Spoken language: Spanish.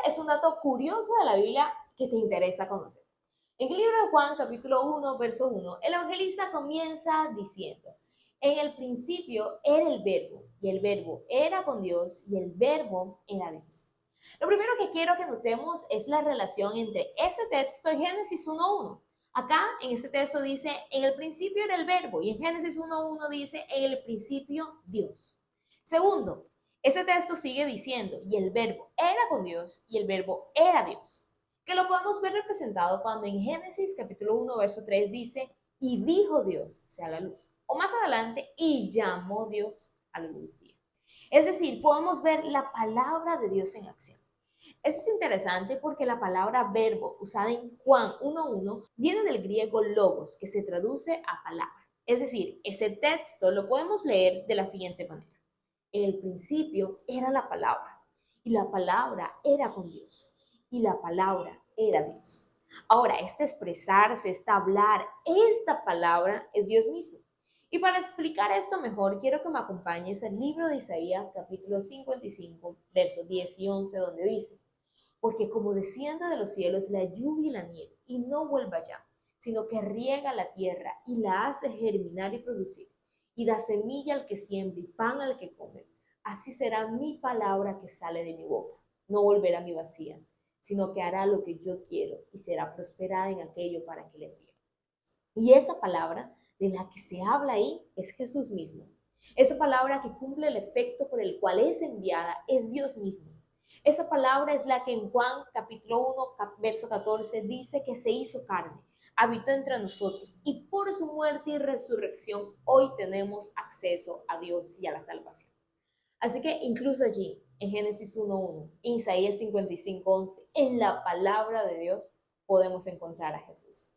es un dato curioso de la Biblia que te interesa conocer. En el libro de Juan, capítulo 1, verso 1, el evangelista comienza diciendo, en el principio era el verbo, y el verbo era con Dios, y el verbo era Dios. Lo primero que quiero que notemos es la relación entre ese texto y Génesis 1.1. Acá en este texto dice, en el principio era el verbo, y en Génesis 1.1 dice, en el principio Dios. Segundo, ese texto sigue diciendo, y el verbo era con Dios, y el verbo era Dios, que lo podemos ver representado cuando en Génesis capítulo 1, verso 3 dice, y dijo Dios, sea la luz. O más adelante, y llamó Dios a la luz día. Es decir, podemos ver la palabra de Dios en acción. Eso es interesante porque la palabra verbo usada en Juan 1.1 viene del griego logos, que se traduce a palabra. Es decir, ese texto lo podemos leer de la siguiente manera. En el principio era la palabra, y la palabra era con Dios, y la palabra era Dios. Ahora, este expresarse, este hablar, esta palabra es Dios mismo. Y para explicar esto mejor, quiero que me acompañes al libro de Isaías, capítulo 55, versos 10 y 11, donde dice, porque como desciende de los cielos la lluvia y la nieve, y no vuelva allá, sino que riega la tierra y la hace germinar y producir, y da semilla al que siembra y pan al que come, así será mi palabra que sale de mi boca. No volverá a mi vacía, sino que hará lo que yo quiero y será prosperada en aquello para que le envíe. Y esa palabra de la que se habla ahí es Jesús mismo. Esa palabra que cumple el efecto por el cual es enviada es Dios mismo. Esa palabra es la que en Juan capítulo 1, verso 14 dice que se hizo carne, habitó entre nosotros y por su muerte y resurrección hoy tenemos acceso a Dios y a la salvación. Así que incluso allí, en Génesis 1.1, en Isaías 55.11, en la palabra de Dios podemos encontrar a Jesús.